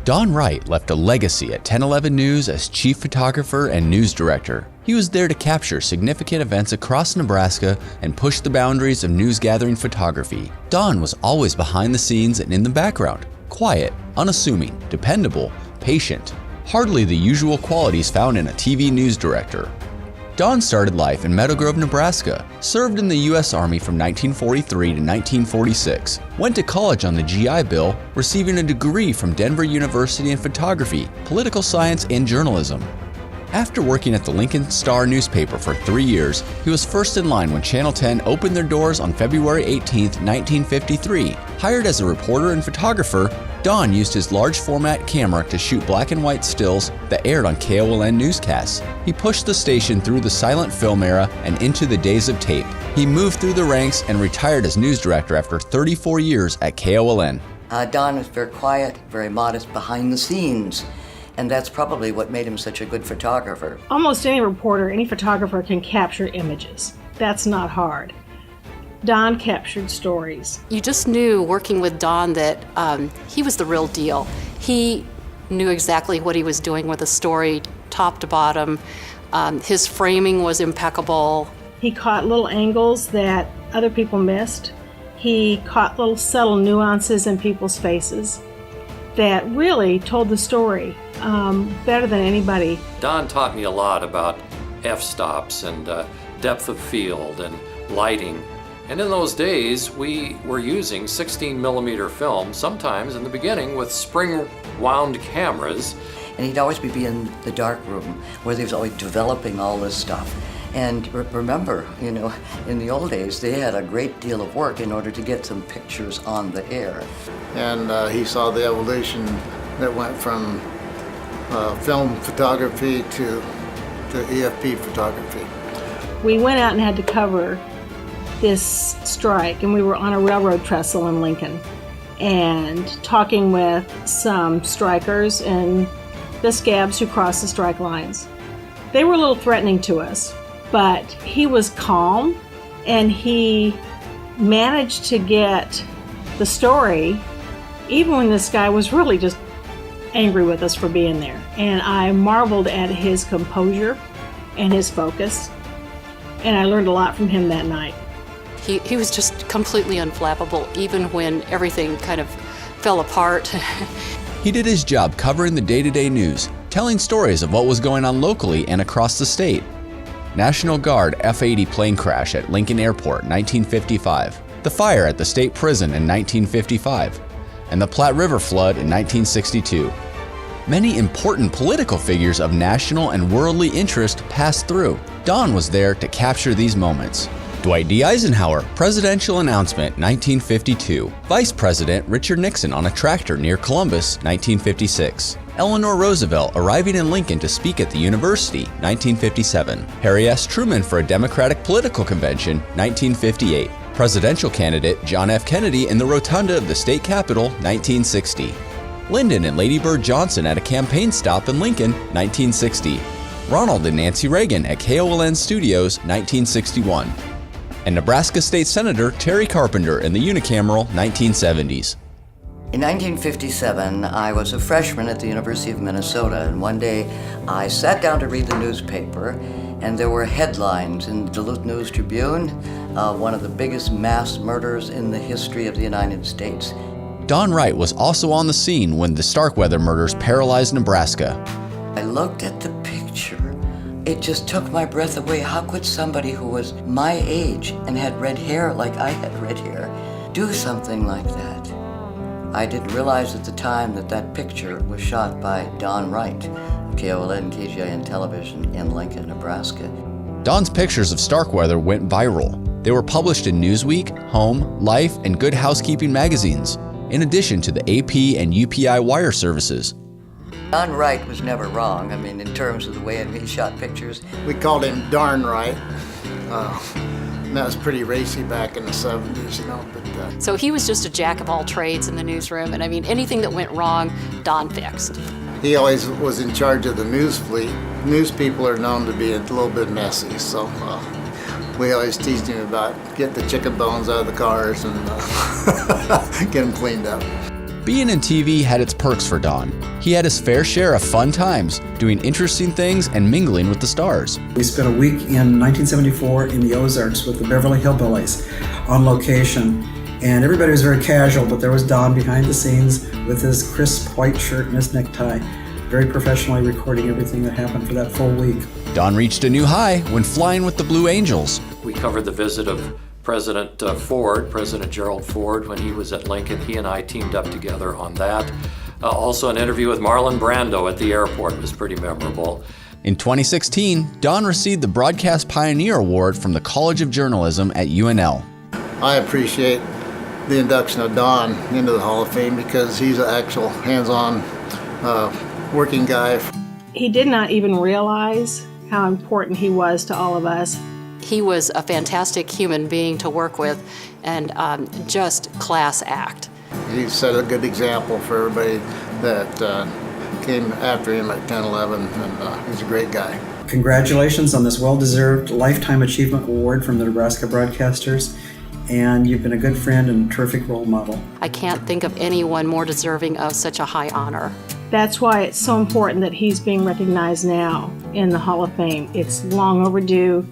Don Wright left a legacy at 1011 News as chief photographer and news director. He was there to capture significant events across Nebraska and push the boundaries of news gathering photography. Don was always behind the scenes and in the background, quiet, unassuming, dependable, patient. Hardly the usual qualities found in a TV news director. Don started life in Meadow Grove, Nebraska, served in the U.S. Army from 1943 to 1946, went to college on the GI Bill, receiving a degree from Denver University in photography, political science, and journalism. After working at the Lincoln Star newspaper for 3 years, he was first in line when Channel 10 opened their doors on February 18, 1953. Hired as a reporter and photographer, Don used his large format camera to shoot black and white stills that aired on KOLN newscasts. He pushed the station through the silent film era and into the days of tape. He moved through the ranks and retired as news director after 34 years at KOLN. Don was very quiet, very modest behind the scenes. And that's probably what made him such a good photographer. Almost any reporter, any photographer can capture images. That's not hard. Don captured stories. You just knew working with Don that he was the real deal. He knew exactly what he was doing with a story, top to bottom. His framing was impeccable. He caught little angles that other people missed. He caught little subtle nuances in people's faces that really told the story better than anybody. Don taught me a lot about f-stops and depth of field and lighting. And in those days, we were using 16 millimeter film, sometimes in the beginning with spring wound cameras. And he'd always be in the dark room where he was always developing all this stuff. And remember, in the old days, they had a great deal of work in order to get some pictures on the air. And he saw the evolution that went from film photography to EFP photography. We went out and had to cover this strike, and we were on a railroad trestle in Lincoln and talking with some strikers and the scabs who crossed the strike lines. They were a little threatening to us, but he was calm and he managed to get the story even when this guy was really just angry with us for being there. And I marveled at his composure and his focus, and I learned a lot from him that night. He was just completely unflappable, even when everything kind of fell apart. He did his job covering the day-to-day news, telling stories of what was going on locally and across the state. National Guard F-80 plane crash at Lincoln Airport, 1955. The fire at the state prison in 1955. And the Platte River flood in 1962. Many important political figures of national and worldly interest passed through. Don was there to capture these moments. Dwight D. Eisenhower, presidential announcement, 1952. Vice President Richard Nixon on a tractor near Columbus, 1956. Eleanor Roosevelt arriving in Lincoln to speak at the university, 1957. Harry S. Truman for a Democratic political convention, 1958. Presidential candidate John F. Kennedy in the rotunda of the state capitol, 1960. Lyndon and Lady Bird Johnson at a campaign stop in Lincoln, 1960. Ronald and Nancy Reagan at KOLN Studios, 1961. And Nebraska State Senator Terry Carpenter in the unicameral 1970s. In 1957, I was a freshman at the University of Minnesota, and one day I sat down to read the newspaper, and there were headlines in the Duluth News-Tribune, one of the biggest mass murders in the history of the United States. Don Wright was also on the scene when the Starkweather murders paralyzed Nebraska. I looked at the picture. It just took my breath away. How could somebody who was my age and had red hair like I had red hair do something like that? I didn't realize at the time that that picture was shot by Don Wright, KOLN KGIN television in Lincoln, Nebraska. Don's pictures of Starkweather went viral. They were published in Newsweek, Home, Life, and Good Housekeeping magazines, in addition to the AP and UPI wire services. Don Wright was never wrong, in terms of the way he shot pictures. We called him Darn Wright. And that was pretty racy back in the 70s, But, So he was just a jack of all trades in the newsroom, and anything that went wrong, Don fixed. He always was in charge of the news fleet. News people are known to be a little bit messy, so we always teased him about get the chicken bones out of the cars and get them cleaned up. Being in TV had its perks for Don. He had his fair share of fun times, doing interesting things and mingling with the stars. We spent a week in 1974 in the Ozarks with the Beverly Hillbillies on location, and everybody was very casual, but there was Don behind the scenes with his crisp white shirt and his necktie, very professionally recording everything that happened for that full week. Don reached a new high when flying with the Blue Angels. We covered the visit of President Ford, President Gerald Ford, when he was at Lincoln. He and I teamed up together on that. Also, an interview with Marlon Brando at the airport was pretty memorable. In 2016, Don received the Broadcast Pioneer Award from the College of Journalism at UNL. I appreciate the induction of Don into the Hall of Fame because he's an actual hands-on working guy. He did not even realize how important he was to all of us. He was a fantastic human being to work with and just class act. He set a good example for everybody that came after him at 10, 11, and he's a great guy. Congratulations on this well-deserved Lifetime Achievement Award from the Nebraska Broadcasters, and you've been a good friend and a terrific role model. I can't think of anyone more deserving of such a high honor. That's why it's so important that he's being recognized now in the Hall of Fame. It's long overdue,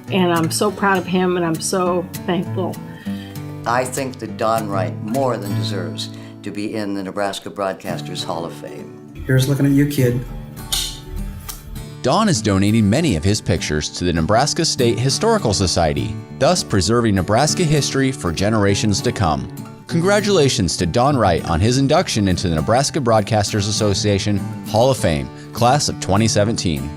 and I'm so proud of him, and I'm so thankful. I think that Don Wright more than deserves to be in the Nebraska Broadcasters Hall of Fame. Here's looking at you, kid. Don is donating many of his pictures to the Nebraska State Historical Society, thus preserving Nebraska history for generations to come. Congratulations to Don Wright on his induction into the Nebraska Broadcasters Association Hall of Fame, Class of 2017.